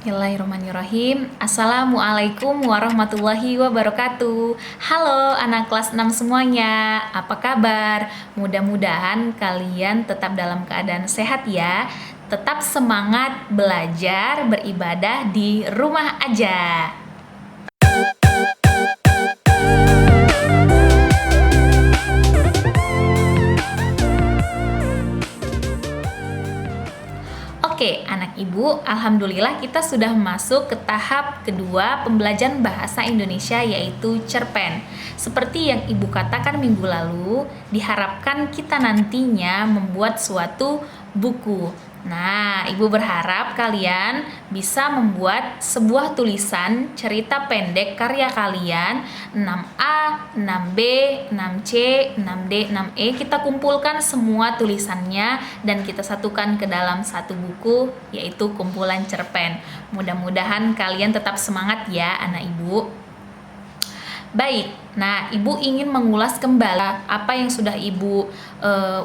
Bismillahirrahmanirrahim. Assalamualaikum warahmatullahi wabarakatuh. Halo anak kelas 6 semuanya. Apa kabar? Mudah-mudahan kalian tetap dalam keadaan sehat ya. Tetap semangat belajar, beribadah di rumah aja. Oke, anak ibu, alhamdulillah kita sudah masuk ke tahap kedua pembelajaran bahasa Indonesia, yaitu cerpen. Seperti yang ibu katakan minggu lalu, diharapkan kita nantinya membuat suatu buku. Nah, ibu berharap kalian bisa membuat sebuah tulisan cerita pendek karya kalian 6A, 6B, 6C, 6D, 6E. Kita kumpulkan semua tulisannya dan kita satukan ke dalam satu buku, yaitu kumpulan cerpen. Mudah-mudahan kalian tetap semangat ya anak ibu. Baik, nah ibu ingin mengulas kembali apa yang sudah ibu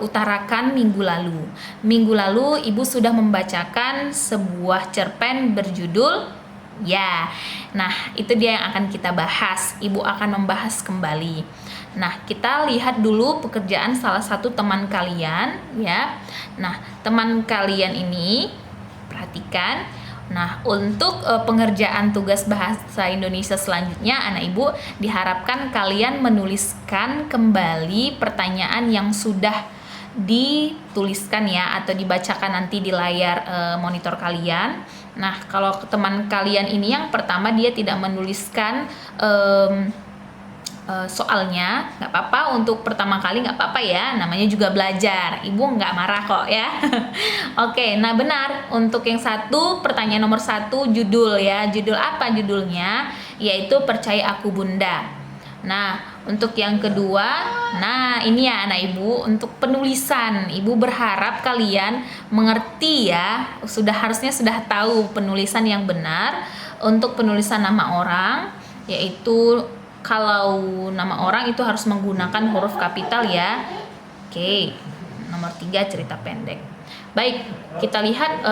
utarakan minggu lalu. Minggu lalu ibu sudah membacakan sebuah cerpen berjudul Ya. Nah, itu dia yang akan kita bahas. Ibu akan membahas kembali. Nah, kita lihat dulu pekerjaan salah satu teman kalian ya. Nah, teman kalian ini perhatikan. Nah, untuk pengerjaan tugas bahasa Indonesia selanjutnya, anak ibu diharapkan kalian menuliskan kembali pertanyaan yang sudah dituliskan ya, atau dibacakan nanti di layar monitor kalian. Nah, kalau teman kalian ini yang pertama dia tidak menuliskan soalnya, nggak apa-apa, untuk pertama kali nggak apa-apa ya, namanya juga belajar, ibu nggak marah kok ya. Oke, nah benar, untuk yang satu, pertanyaan nomor satu, judul ya, judul apa judulnya, yaitu Percaya Aku Bunda. Nah, untuk yang kedua, nah ini ya anak ibu, untuk penulisan, ibu berharap kalian mengerti ya, harusnya sudah tahu penulisan yang benar. Untuk penulisan nama orang, yaitu kalau nama orang itu harus menggunakan huruf kapital ya. Oke, nomor 3 cerita pendek. Baik, kita lihat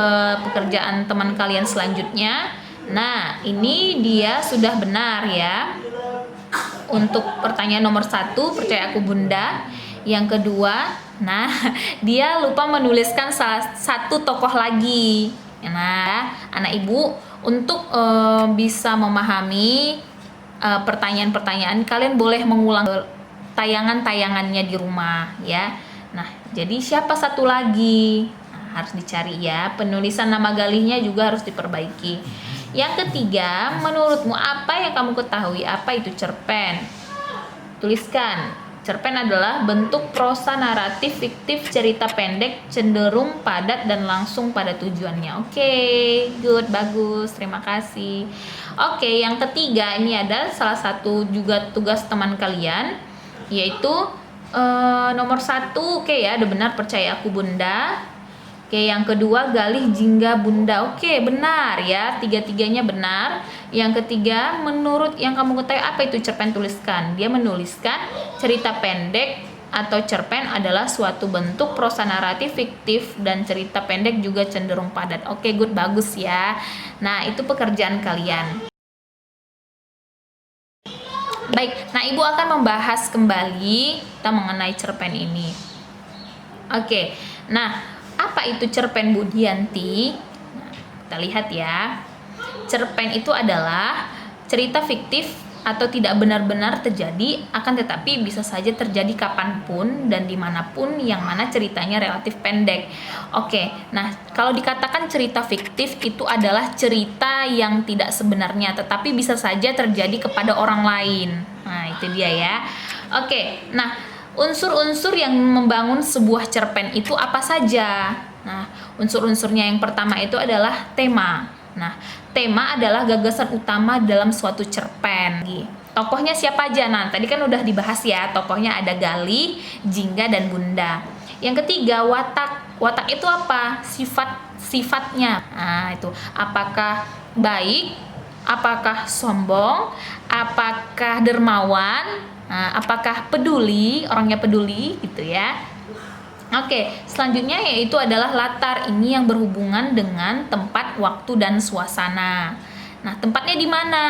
pekerjaan teman kalian selanjutnya. Nah, ini dia sudah benar ya. Untuk pertanyaan nomor 1, Percaya Aku Bunda. Yang kedua, nah dia lupa menuliskan salah satu tokoh lagi. Nah, anak ibu, untuk bisa memahami pertanyaan-pertanyaan, kalian boleh mengulang tayangan-tayangannya di rumah ya. Nah, jadi siapa satu lagi? Nah, harus dicari ya. Penulisan nama galihnya juga harus diperbaiki. Yang ketiga, menurutmu apa yang kamu ketahui? Apa itu cerpen? Tuliskan. Cerpen adalah bentuk prosa naratif fiktif cerita pendek, cenderung padat dan langsung pada tujuannya. Oke, good, bagus, terima kasih. Oke, yang ketiga ini ada salah satu juga tugas teman kalian, yaitu nomor 1. Oke ya, ada benar, Percaya Aku Bunda. Oke, yang kedua Galih Jingga Bunda. Oke, benar ya, tiga-tiganya benar. Yang ketiga, menurut yang kamu ketahui apa itu cerpen? Tuliskan. Dia menuliskan cerita pendek atau cerpen adalah suatu bentuk prosa naratif fiktif dan cerita pendek juga cenderung padat. Oke, good, bagus ya. Nah, itu pekerjaan kalian. Baik, nah ibu akan membahas kembali kita mengenai cerpen ini. Oke, nah apa itu cerpen Bu Dianti? Nah, kita lihat ya. Cerpen itu adalah cerita fiktif atau tidak benar-benar terjadi, akan tetapi bisa saja terjadi kapanpun dan dimanapun, yang mana ceritanya relatif pendek. Oke, nah kalau dikatakan cerita fiktif itu adalah cerita yang tidak sebenarnya, tetapi bisa saja terjadi kepada orang lain. Nah itu dia ya. Oke, nah unsur-unsur yang membangun sebuah cerpen itu apa saja? Nah, unsur-unsurnya yang pertama itu adalah tema. Nah, tema adalah gagasan utama dalam suatu cerpen. Tokohnya siapa aja? Nah, tadi kan udah dibahas ya, tokohnya ada Galih, Jingga, dan Bunda. Yang ketiga, watak. Watak itu apa? Sifatnya. Nah, itu apakah baik, apakah sombong, apakah dermawan, nah, apakah peduli, orangnya peduli gitu ya. Oke, selanjutnya yaitu adalah latar. Ini yang berhubungan dengan tempat, waktu, dan suasana. Nah, tempatnya di mana?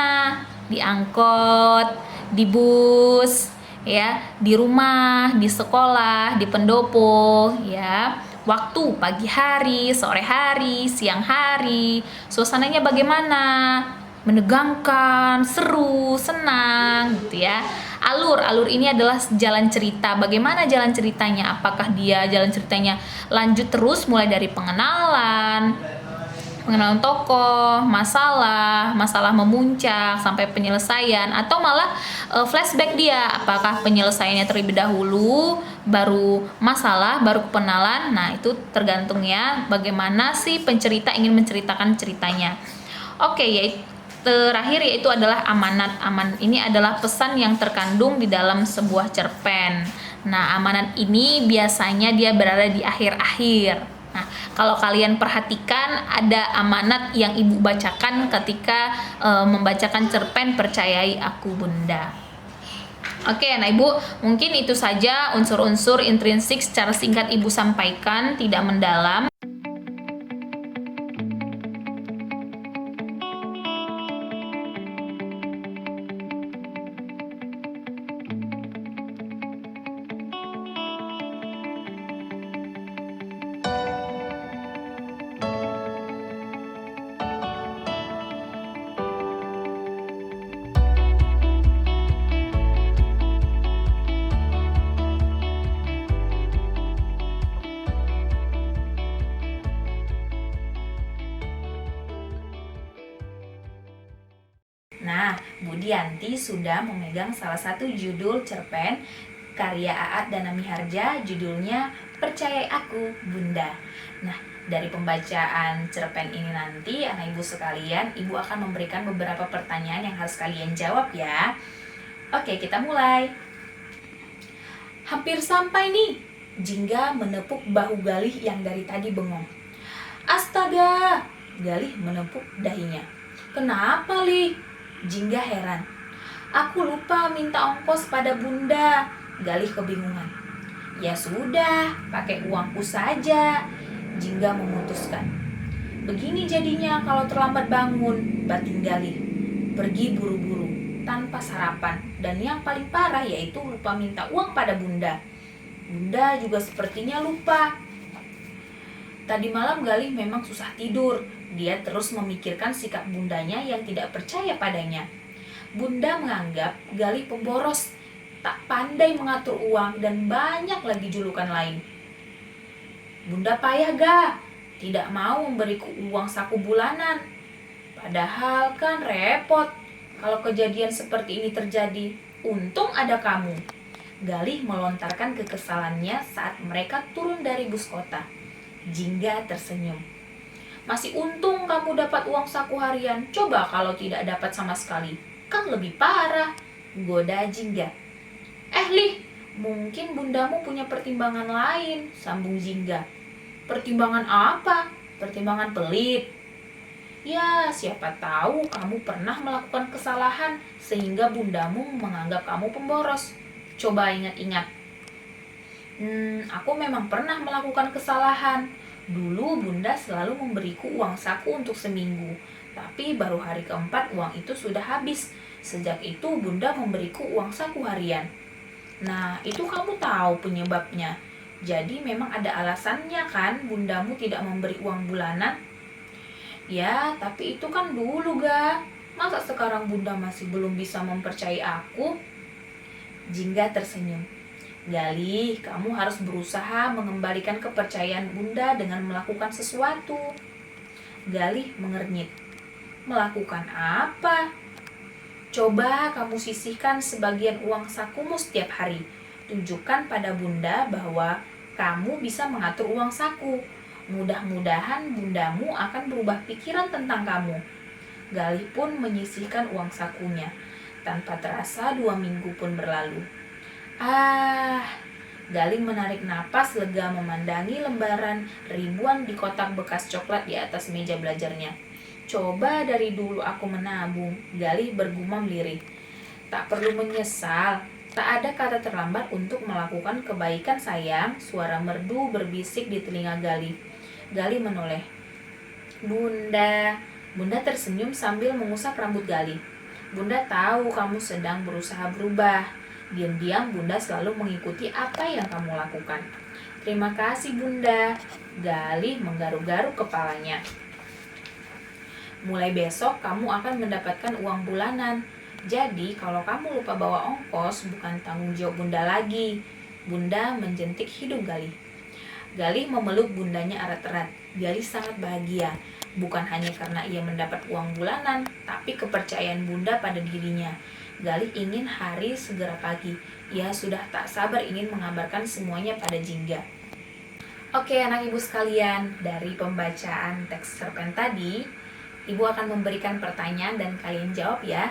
Di angkot, di bus, ya, di rumah, di sekolah, di pendopo, ya. Waktu pagi hari, sore hari, siang hari. Suasananya bagaimana? Menegangkan, seru, senang gitu ya. Alur ini adalah jalan cerita. Bagaimana jalan ceritanya? Apakah dia jalan ceritanya lanjut terus mulai dari pengenalan tokoh, masalah memuncak sampai penyelesaian, atau malah flashback dia. Apakah penyelesaiannya terlebih dahulu, baru masalah, baru kenalan. Nah, itu tergantung ya bagaimana si pencerita ingin menceritakan ceritanya. Oke, yaitu terakhir yaitu adalah amanat. Ini adalah pesan yang terkandung di dalam sebuah cerpen. Nah, amanat ini biasanya dia berada di akhir-akhir. Nah, kalau kalian perhatikan ada amanat yang ibu bacakan ketika membacakan cerpen Percayai Aku Bunda. Oke, nah ibu, mungkin itu saja unsur-unsur intrinsik secara singkat ibu sampaikan, tidak mendalam. Nah, Bu Dianti sudah memegang salah satu judul cerpen karya Aat dan Nami Harja, judulnya Percayai Aku Bunda. Nah, dari pembacaan cerpen ini nanti, anak ibu sekalian, ibu akan memberikan beberapa pertanyaan yang harus kalian jawab ya. Oke, kita mulai. Hampir sampai nih, Jingga menepuk bahu Galih yang dari tadi bengong. Astaga, Galih menepuk dahinya. Kenapa, Li? Jingga heran. Aku lupa minta ongkos pada Bunda. Galih kebingungan. Ya sudah, pakai uangku saja. Jingga memutuskan. Begini jadinya kalau terlambat bangun, batin Galih. Pergi buru-buru, tanpa sarapan. Dan yang paling parah yaitu lupa minta uang pada Bunda. Bunda juga sepertinya lupa. Tadi malam Galih memang susah tidur. Dia terus memikirkan sikap bundanya yang tidak percaya padanya. Bunda menganggap Galih pemboros, tak pandai mengatur uang, dan banyak lagi julukan lain. Bunda payah ga? Tidak mau memberiku uang saku bulanan. Padahal kan repot kalau kejadian seperti ini terjadi. Untung ada kamu. Galih melontarkan kekesalannya saat mereka turun dari bus kota. Jingga tersenyum. Masih untung kamu dapat uang saku harian. Coba kalau tidak dapat sama sekali, kan lebih parah, goda Jingga. Lih, mungkin bundamu punya pertimbangan lain, sambung Jingga. Pertimbangan apa? Pertimbangan pelit. Ya, siapa tahu kamu pernah melakukan kesalahan sehingga bundamu menganggap kamu pemboros. Coba ingat-ingat. Aku memang pernah melakukan kesalahan. Dulu Bunda selalu memberiku uang saku untuk seminggu, tapi baru hari keempat uang itu sudah habis. Sejak itu Bunda memberiku uang saku harian. Nah, itu kamu tahu penyebabnya. Jadi memang ada alasannya kan bundamu tidak memberi uang bulanan? Ya, tapi itu kan dulu ga. Masa sekarang Bunda masih belum bisa mempercayai aku? Jingga tersenyum. Galih, kamu harus berusaha mengembalikan kepercayaan Bunda dengan melakukan sesuatu. Galih mengernyit. Melakukan apa? Coba kamu sisihkan sebagian uang sakumu setiap hari. Tunjukkan pada Bunda bahwa kamu bisa mengatur uang saku. Mudah-mudahan bundamu akan berubah pikiran tentang kamu. Galih pun menyisihkan uang sakunya. Tanpa terasa 2 minggu pun berlalu. Galih menarik napas lega memandangi lembaran ribuan di kotak bekas coklat di atas meja belajarnya. Coba dari dulu aku menabung, Galih bergumam lirih. Tak perlu menyesal, Tak ada kata terlambat untuk melakukan kebaikan sayang, suara merdu berbisik di telinga Galih. Galih menoleh. Bunda. Bunda tersenyum sambil mengusap rambut Galih. Bunda tahu kamu sedang berusaha berubah. Diam-diam Bunda selalu mengikuti apa yang kamu lakukan. Terima kasih Bunda. Galih menggaruk-garuk kepalanya. Mulai besok kamu akan mendapatkan uang bulanan. Jadi kalau kamu lupa bawa ongkos, bukan tanggung jawab Bunda lagi. Bunda menjentik hidung Galih. Galih memeluk bundanya erat-erat. Galih sangat bahagia. Bukan hanya karena ia mendapat uang bulanan, tapi kepercayaan Bunda pada dirinya. Galih ingin hari segera pagi. Ia sudah tak sabar ingin mengabarkan semuanya pada Jingga. Oke anak ibu sekalian, dari pembacaan teks cerpen tadi, ibu akan memberikan pertanyaan dan kalian jawab ya.